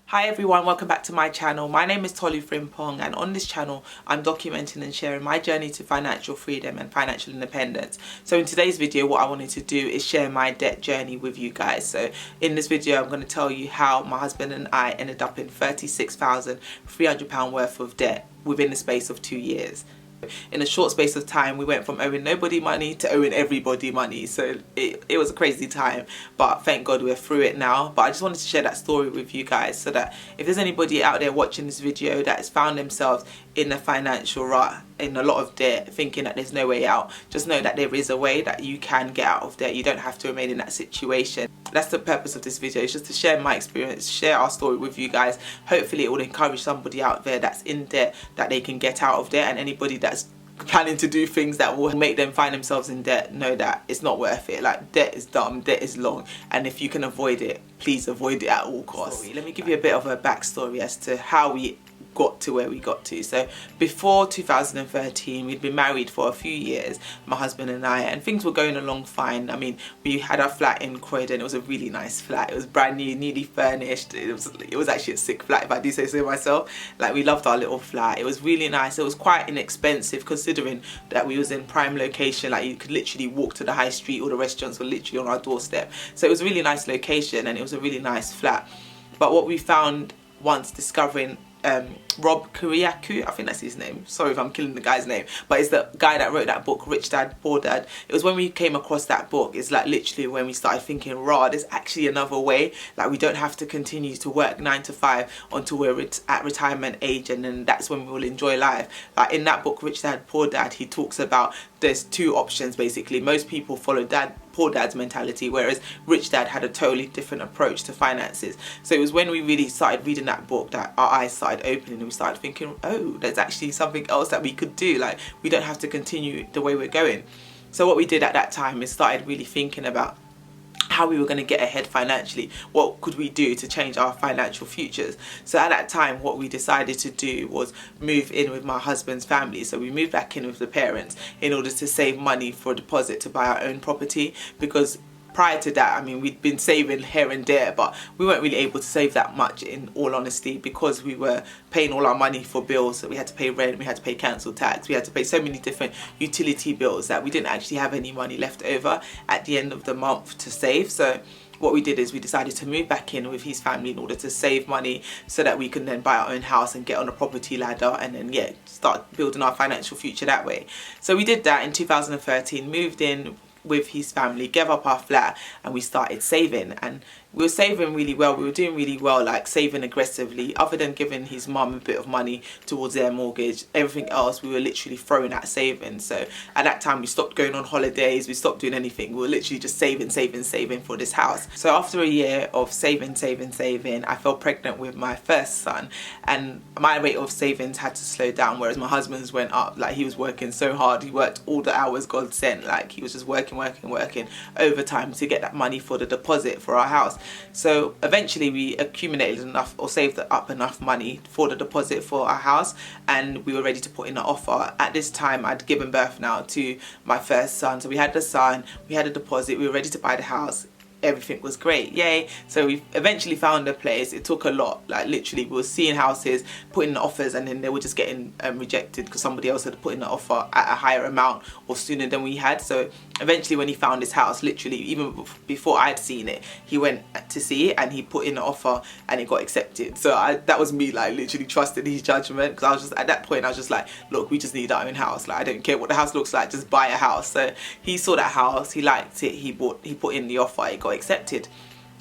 Hi everyone, welcome back to my channel. My name is Tolu Frimpong, and on this channel I'm documenting and sharing my journey to financial freedom and financial independence. So in today's video what I wanted to do is share my debt journey with you guys. So in this video I'm going to tell you how my husband and I ended up in £36,300 worth of debt within the space of 2 years. In a short space of time we went from owing nobody money to owing everybody money, so it was a crazy time, but thank God we're through it now. But I just wanted to share that story with you guys so that if there's anybody out there watching this video that has found themselves in a financial rut, in a lot of debt, thinking that there's no way out, just know that there is a way that you can get out of debt. You don't have to remain in that situation. That's the purpose of this video, is just to share my experience, share our story with you guys. Hopefully it will encourage somebody out there that's in debt that they can get out of debt, and anybody that's planning to do things that will make them find themselves in debt, know that it's not worth it. Like, debt is dumb, debt is long, and if you can avoid it, please avoid it at all costs. Let me give you a bit of a backstory as to how we got to where we got to. So before 2013 we'd been married for a few years, my husband and I, and things were going along fine. I mean, we had our flat in Croydon. It was a really nice flat. It was brand new, newly furnished. It was actually a sick flat, if I do say so myself. Like, we loved our little flat. It was really nice. It was quite inexpensive considering that we was in prime location. Like, you could literally walk to the high street, all the restaurants were literally on our doorstep. So it was a really nice location and it was a really nice flat. But what we found once discovering Rob Kiriakou, I think that's his name, sorry if I'm killing the guy's name, but it's the guy that wrote that book, Rich Dad, Poor Dad. It was when we came across that book, it's like literally when we started thinking, raw, there's actually another way. Like, we don't have to continue to work 9 to 5 until we're at retirement age, and then that's when we will enjoy life. Like, in that book, Rich Dad, Poor Dad, he talks about there's two options basically. Most people follow Poor Dad's mentality, whereas Rich Dad had a totally different approach to finances. So it was when we really started reading that book that our eyes started opening and we started thinking, oh, there's actually something else that we could do. Like, we don't have to continue the way we're going. So what we did at that time is started really thinking about how we were going to get ahead financially. What could we do to change our financial futures? So at that time what we decided to do was move in with my husband's family. So we moved back in with the parents in order to save money for a deposit to buy our own property, because prior to that, I mean, we'd been saving here and there, but we weren't really able to save that much, in all honesty, because we were paying all our money for bills. So we had to pay rent, we had to pay council tax, we had to pay so many different utility bills that we didn't actually have any money left over at the end of the month to save. So what we did is we decided to move back in with his family in order to save money so that we can then buy our own house and get on a property ladder, and then, yeah, start building our financial future that way. So we did that in 2013, moved in with his family, gave up our flat, and we started saving. And we were saving really well. We were doing really well, like saving aggressively. Other than giving his mum a bit of money towards their mortgage, everything else we were literally throwing at saving. So at that time we stopped going on holidays, we stopped doing anything. We were literally just saving for this house. So after a year of saving, I fell pregnant with my first son, and my rate of savings had to slow down, whereas my husband's went up. Like, he was working so hard, he worked all the hours God sent. Like, he was just working overtime to get that money for the deposit for our house. So eventually we accumulated enough, or saved up enough money for the deposit for our house, and we were ready to put in an offer. At this time I'd given birth now to my first son, so we had the son, we had a deposit, we were ready to buy the house. Everything was great, yay. So we eventually found a place. It took a lot, like literally we were seeing houses, putting in offers, and then they were just getting rejected because somebody else had put in an offer at a higher amount or sooner than we had. So eventually when he found his house, literally even before I'd seen it, he went to see it and he put in an offer and it got accepted. So that was me, like, literally trusting his judgment, because I was just, at that point I was just like, look, we just need our own house. Like, I don't care what the house looks like, just buy a house. So he saw that house, he liked it, he put in the offer, it got accepted.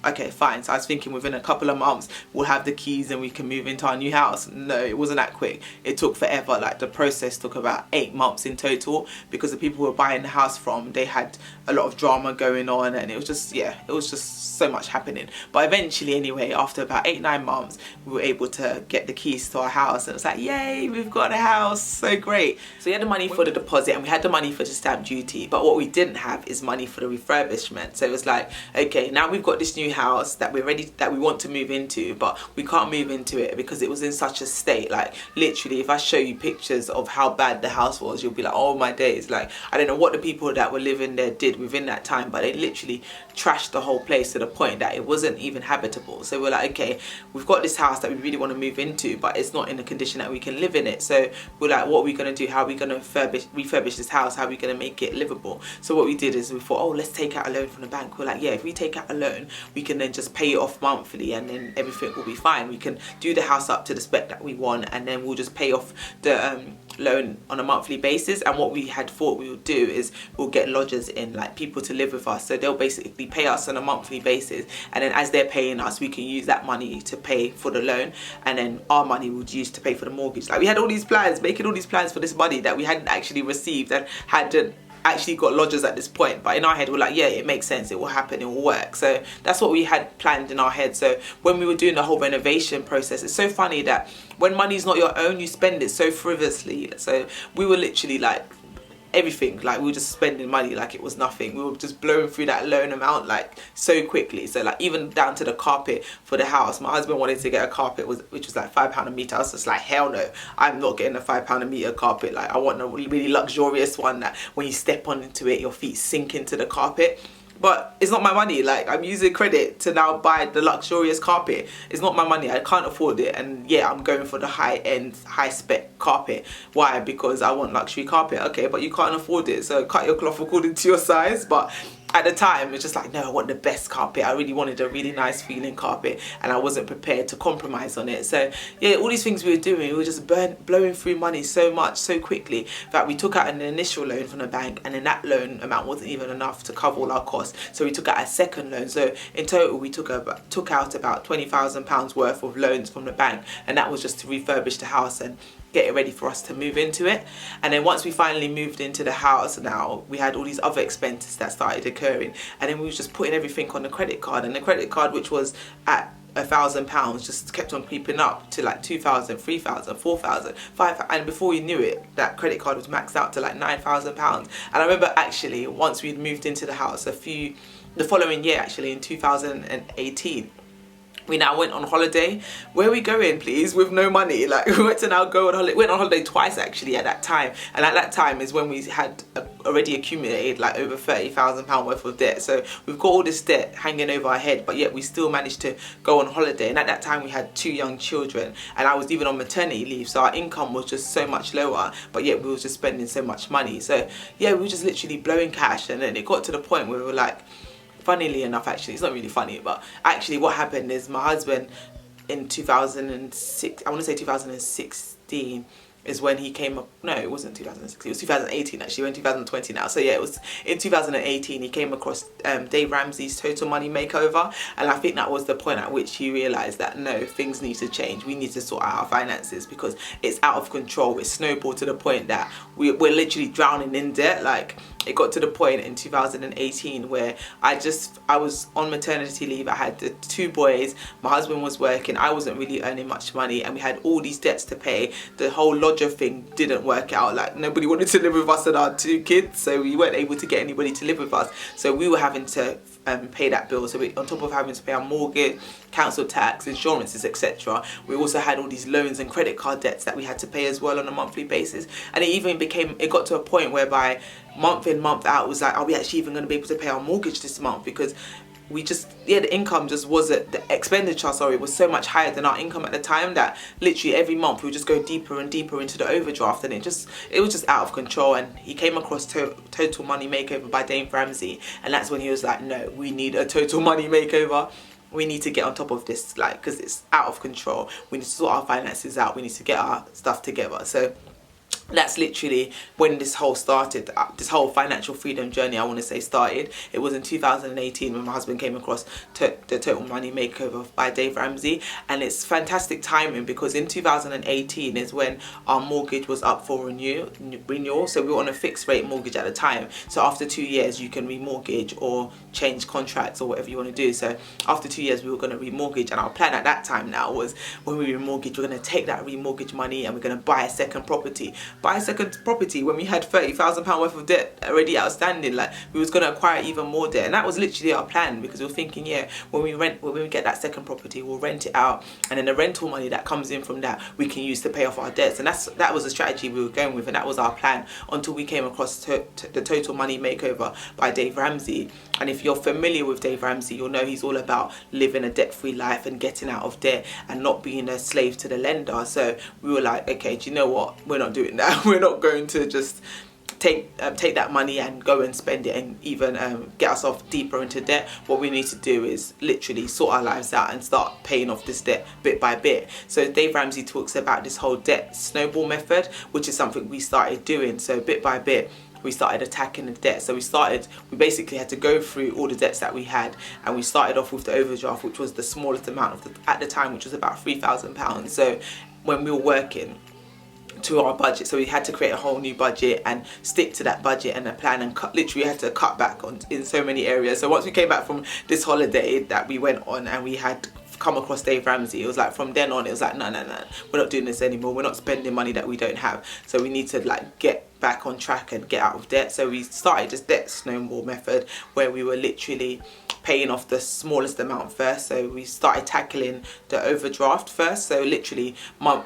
Okay, fine. So I was thinking within a couple of months we'll have the keys and we can move into our new house. No, it wasn't that quick. It took forever. Like, the process took about 8 months in total, because the people we were buying the house from, they had a lot of drama going on, and it was just, yeah, it was just so much happening. But eventually, anyway, after about 8-9 months, we were able to get the keys to our house, and it was like, yay, we've got a house, so great. So we had the money for the deposit and we had the money for the stamp duty, but what we didn't have is money for the refurbishment. So it was like, okay, now we've got this new new house that we're ready, that we want to move into, but we can't move into it because it was in such a state. Like literally, if I show you pictures of how bad the house was, you'll be like, oh my days. Like I don't know what the people that were living there did within that time, but they literally trashed the whole place to the point that it wasn't even habitable. So we're like, okay, we've got this house that we really want to move into, but it's not in a condition that we can live in it. So we're like, what are we going to do? How are we going to refurbish this house? How are we going to make it livable? So what we did is we thought, oh, let's take out a loan from the bank. We're like, yeah, if we take out a loan, we can then just pay it off monthly and then everything will be fine. We can do the house up to the spec that we want, and then we'll just pay off the loan on a monthly basis. And what we had thought we would do is we'll get lodgers in, like people to live with us, so they'll basically pay us on a monthly basis, and then as they're paying us, we can use that money to pay for the loan, and then our money would use to pay for the mortgage. Like we had all these plans, making all these plans for this money that we hadn't actually received and hadn't actually got lodgers at this point, but in our head we're like, yeah, it makes sense, it will happen, it will work. So that's what we had planned in our head. So when we were doing the whole renovation process, it's so funny that when money's not your own, you spend it so frivolously. So we were literally like, everything, like we were just spending money like it was nothing. We were just blowing through that loan amount like so quickly. So like even down to the carpet for the house, my husband wanted to get a carpet which was like £5 a meter. I was just like, hell no, I'm not getting a £5 a meter carpet. Like I want a really luxurious one that when you step onto it, your feet sink into the carpet. But it's not my money. Like I'm using credit to now buy the luxurious carpet. It's not my money. I can't afford it. And yeah, I'm going for the high-end, high-spec carpet. Why? Because I want luxury carpet. Okay, but you can't afford it, so cut your cloth according to your size. But at the time, it's just like, no, I want the best carpet. I really wanted a really nice feeling carpet, and I wasn't prepared to compromise on it. So yeah, all these things we were doing, we were just blowing through money so much, so quickly, that we took out an initial loan from the bank, and then that loan amount wasn't even enough to cover all our costs. So we took out a second loan. So in total, we took out about £20,000 worth of loans from the bank, and that was just to refurbish the house and get it ready for us to move into it. And then once we finally moved into the house, now we had all these other expenses that started occurring, and then we was just putting everything on the credit card, and the credit card, which was at £1,000, just kept on creeping up to like 2,000, 3,000, 4,000, 5,000, and before we knew it, that credit card was maxed out to like £9,000. And I remember actually once we'd moved into the house, the following year, actually in 2018, we now went on holiday. Where are we going, please? With no money. Like we went on holiday twice actually at that time. And at that time is when we had already accumulated like over £30,000 worth of debt. So we've got all this debt hanging over our head, but yet we still managed to go on holiday. And at that time we had 2 young children, and I was even on maternity leave. So our income was just so much lower, but yet we were just spending so much money. So yeah, we were just literally blowing cash. And then it got to the point where we were like, funnily enough, actually, it's not really funny, but actually what happened is my husband in 2006, I want to say 2016, is when he came up. No, it wasn't 2006, it was 2018 actually. We're in 2020 now. So yeah, it was in 2018 he came across Dave Ramsey's Total Money Makeover, and I think that was the point at which he realised that no, things need to change. We need to sort out our finances because it's out of control. It's snowballed to the point that we're literally drowning in debt. Like it got to the point in 2018 where I was on maternity leave. I had the 2 boys, my husband was working, I wasn't really earning much money, and we had all these debts to pay. The whole lodger thing didn't work out. Like nobody wanted to live with us and our 2 kids, so we weren't able to get anybody to live with us. So we were having to pay that bill. So on top of having to pay our mortgage, council tax, insurances, etc., we also had all these loans and credit card debts that we had to pay as well on a monthly basis. And it got to a point whereby month in, month out, was like, are we actually even going to be able to pay our mortgage this month? Because the income just wasn't, the expenditure, sorry, was so much higher than our income at the time that literally every month we would just go deeper and deeper into the overdraft, and it was just out of control. And he came across Total Money Makeover by Dave Ramsey, and that's when he was like, no, we need a total money makeover. We need to get on top of this, like, because it's out of control. We need to sort our finances out. We need to get our stuff together. So that's literally when this whole financial freedom journey, I want to say, started. It was in 2018 when my husband came across the Total Money Makeover by Dave Ramsey, and it's fantastic timing because in 2018 is when our mortgage was up for renewal. So we were on a fixed rate mortgage at the time. So after 2 years you can remortgage or change contracts or whatever you want to do. So after 2 years we were going to remortgage, and our plan at that time now was when we remortgage, we're going to take that remortgage money and we're going to buy a second property. buy a second property when we had £30,000 worth of debt already outstanding. Like, we was going to acquire even more debt, and that was literally our plan, because we were thinking, yeah, when we get that second property, we'll rent it out, and then the rental money that comes in from that we can use to pay off our debts. And that was the strategy we were going with, and that was our plan until we came across the Total Money Makeover by Dave Ramsey. And if you're familiar with Dave Ramsey, you'll know he's all about living a debt-free life and getting out of debt and not being a slave to the lender. So we were like, okay, do you know what? We're not doing that. We're not going to just take that money and go and spend it and even get ourselves deeper into debt. What we need to do is literally sort our lives out and start paying off this debt bit by bit. So Dave Ramsey talks about this whole debt snowball method, which is something we started doing. So bit by bit, we started attacking the debt. So we basically had to go through all the debts that we had, and we started off with the overdraft, which was the smallest amount at the time, which was about £3,000. So when we were working to our budget, so we had to create a whole new budget and stick to that budget and a plan, and literally had to cut back in so many areas. So once we came back from this holiday that we went on, and we had come across Dave Ramsey, it was like from then on it was like, no, we're not doing this anymore. We're not spending money that we don't have. So we need to like get back on track and get out of debt. So we started this debt snowball method, where we were literally paying off the smallest amount first. So we started tackling the overdraft first. So literally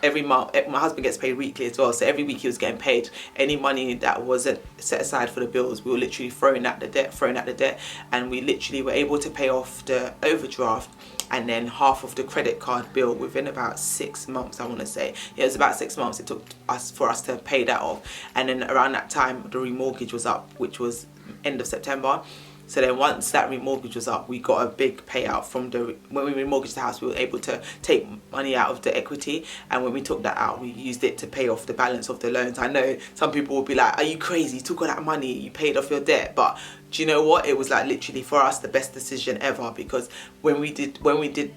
every month, my husband gets paid weekly as well, so every week he was getting paid. Any money that wasn't set aside for the bills, we were literally throwing at the debt, and we literally were able to pay off the overdraft and then half of the credit card bill within about 6 months. I want to say it was about 6 months it took for us to pay that off. And then around that time the remortgage was up, which was end of September. So then once that remortgage was up, we got a big payout from when we remortgaged the house. We were able to take money out of the equity, and when we took that out, we used it to pay off the balance of the loans. I know some people will be like, are you crazy? You took all that money, you paid off your debt. But do you know what? It was like literally for us the best decision ever, because when we did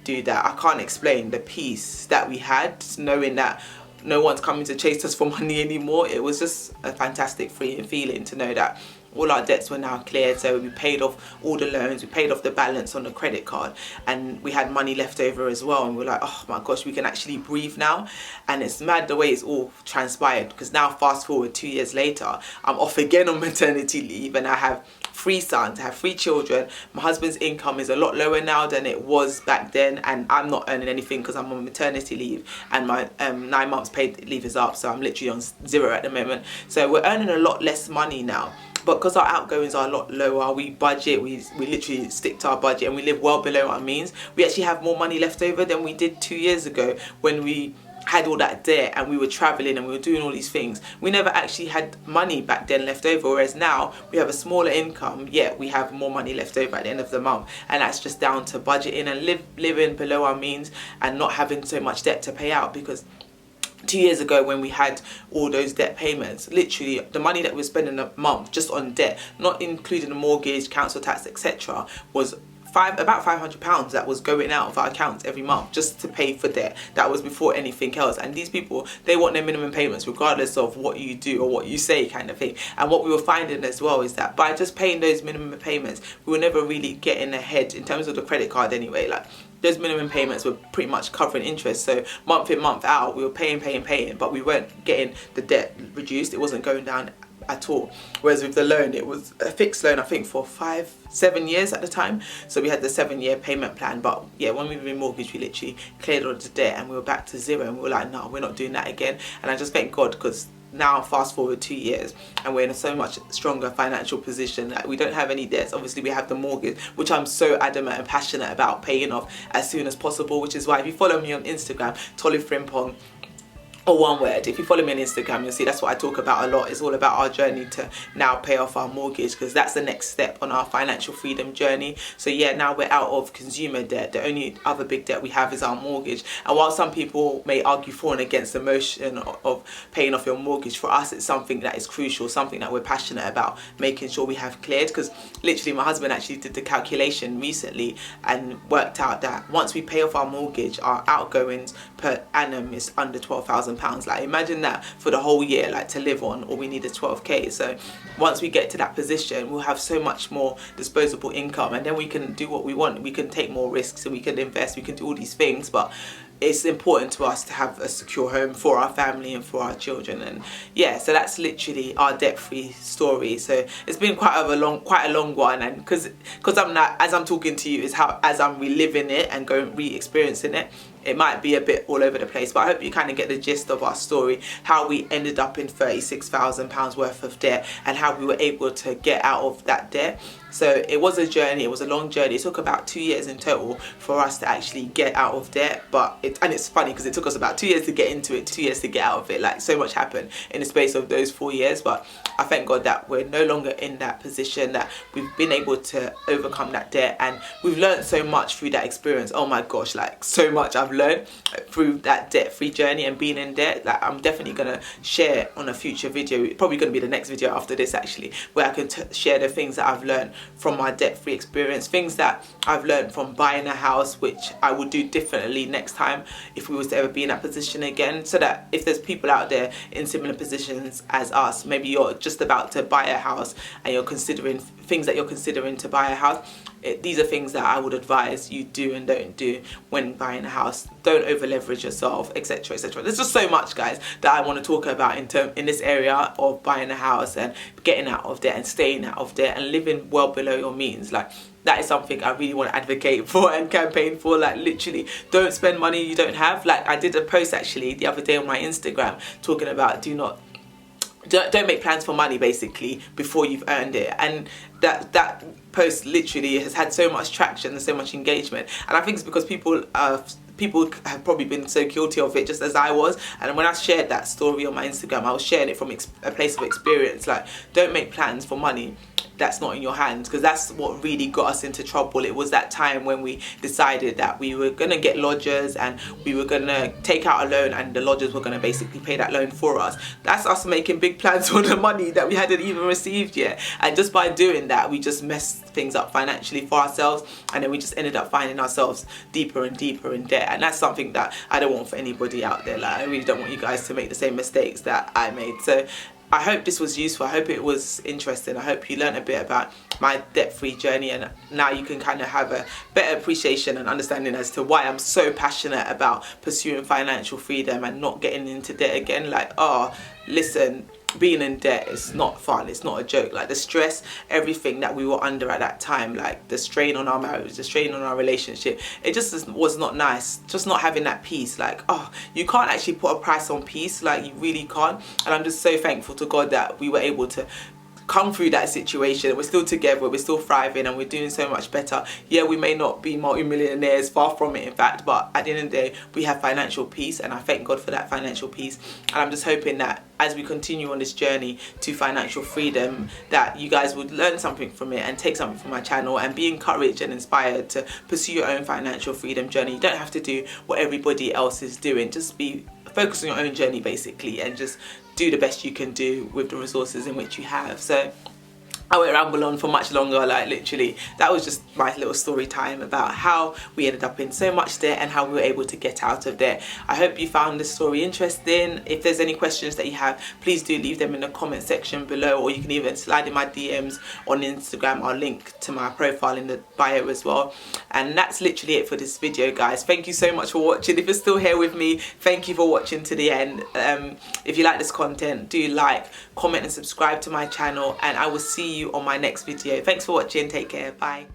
do that, I can't explain the peace that we had, knowing that no one's coming to chase us for money anymore. It was just a fantastic freeing feeling to know that all our debts were now cleared. So we paid off all the loans, we paid off the balance on the credit card, and we had money left over as well. And we're like, oh my gosh, we can actually breathe now. And it's mad the way it's all transpired, because now fast forward 2 years later, I'm off again on maternity leave, and I have 3 sons, I have 3 children. My husband's income is a lot lower now than it was back then, and I'm not earning anything because I'm on maternity leave, and my 9 months paid leave is up, so I'm literally on 0 at the moment. So we're earning a lot less money now. But because our outgoings are a lot lower, we budget, we literally stick to our budget, and we live well below our means. We actually have more money left over than we did 2 years ago, when we had all that debt and we were traveling and we were doing all these things. We never actually had money back then left over, whereas now we have a smaller income, yet we have more money left over at the end of the month. And that's just down to budgeting and living below our means and not having so much debt to pay out. Because 2 years ago, when we had all those debt payments, literally the money that we were spending a month just on debt, not including the mortgage, council tax, etc., was about £500 that was going out of our accounts every month just to pay for debt. That was before anything else. And these people, they want their minimum payments regardless of what you do or what you say, kind of thing. And what we were finding as well is that by just paying those minimum payments, we were never really getting ahead in terms of the credit card anyway. Like, those minimum payments were pretty much covering interest. So month in, month out, we were paying, but we weren't getting the debt reduced. It wasn't going down at all. Whereas with the loan, it was a fixed loan, I think for 7 years at the time. So we had the 7-year payment plan. But yeah, when we remortgaged, we literally cleared all the debt and we were back to 0. And we were like, no, we're not doing that again. And I just thank God, because now fast forward 2 years and we're in a so much stronger financial position. Like, we don't have any debts. Obviously we have the mortgage, which I'm so adamant and passionate about paying off as soon as possible, which is why if you follow me on Instagram, Tolly Frimpong, or one word, if you follow me on Instagram, you'll see that's what I talk about a lot. It's all about our journey to now pay off our mortgage, because that's the next step on our financial freedom journey. So yeah, now we're out of consumer debt. The only other big debt we have is our mortgage. And while some people may argue for and against the motion of paying off your mortgage, for us it's something that is crucial, something that we're passionate about making sure we have cleared. Because literally my husband actually did the calculation recently and worked out that once we pay off our mortgage, our outgoings per annum is under £12,000. Like, imagine that for the whole year, like, to live on, all we need is 12k. So once we get to that position, we'll have so much more disposable income, and then we can do what we want. We can take more risks and we can invest, we can do all these things. But it's important to us to have a secure home for our family and for our children. And yeah, so that's literally our debt-free story. So it's been quite a long one, and because I'm not, as I'm talking to you, is how as I'm reliving it and going re-experiencing it, it might be a bit all over the place, but I hope you kind of get the gist of our story, how we ended up in £36,000 worth of debt and how we were able to get out of that debt. So it was a journey, it was a long journey. It took about 2 years in total for us to actually get out of debt, and it's funny because it took us about 2 years to get into it, 2 years to get out of it. Like, so much happened in the space of those 4 years, but I thank God that we're no longer in that position, that we've been able to overcome that debt, and we've learned so much through that experience. Oh my gosh, like so much I've learned through that debt-free journey and being in debt. Like, I'm definitely gonna share on a future video, probably gonna be the next video after this actually, where I can share the things that I've learned from my debt-free experience, things that I've learned from buying a house, which I would do differently next time if we was to ever be in that position again, so that if there's people out there in similar positions as us, maybe you're just about to buy a house and you're considering things that you're considering to buy a house, these are things that I would advise you do and don't do when buying a house. Don't over leverage yourself, etc, etc. There's just so much, guys, that I want to talk about in this area of buying a house and getting out of debt and staying out of debt and living well below your means. Like, that is something I really want to advocate for and campaign for. Like, literally, don't spend money you don't have. Like, I did a post actually the other day on my Instagram talking about don't make plans for money, basically, before you've earned it. And that post literally has had so much traction and so much engagement, and I think it's because people have probably been so guilty of it, just as I was. And when I shared that story on my Instagram, I was sharing it from a place of experience. Like, don't make plans for money that's not in your hands, because that's what really got us into trouble. It was that time when we decided that we were gonna get lodgers and we were gonna take out a loan, and the lodgers were gonna basically pay that loan for us. That's us making big plans for the money that we hadn't even received yet. And just by doing that, we just messed things up financially for ourselves, and then we just ended up finding ourselves deeper and deeper in debt. And that's something that I don't want for anybody out there. Like, I really don't want you guys to make the same mistakes that I made. So I hope this was useful. I hope it was interesting. I hope you learned a bit about my debt-free journey, and now you can kind of have a better appreciation and understanding as to why I'm so passionate about pursuing financial freedom and not getting into debt again. Like, oh, listen, being in debt is not fun, it's not a joke. Like, the stress, everything that we were under at that time, like the strain on our marriage, the strain on our relationship, it just was not nice. Just not having that peace. Like, oh, you can't actually put a price on peace. Like, you really can't. And I'm just so thankful to God that we were able to come through that situation. We're still together, we're still thriving, and we're doing so much better. Yeah, we may not be multi-millionaires, far from it in fact, but at the end of the day, we have financial peace, and I thank God for that financial peace. And I'm just hoping that as we continue on this journey to financial freedom, that you guys would learn something from it and take something from my channel and be encouraged and inspired to pursue your own financial freedom journey. You don't have to do what everybody else is doing. Just focus on your own journey, basically, and just do the best you can do with the resources in which you have. So I won't ramble on for much longer. Like, literally, that was just my little story time about how we ended up in so much debt and how we were able to get out of debt. I hope you found this story interesting. If there's any questions that you have, please do leave them in the comment section below, or you can even slide in my DMs on Instagram. I'll link to my profile in the bio as well. And that's literally it for this video, guys. Thank you so much for watching. If you're still here with me, thank you for watching to the end. If you like this content, do like, comment and subscribe to my channel, and I will see you on my next video. Thanks for watching. Take care. Bye.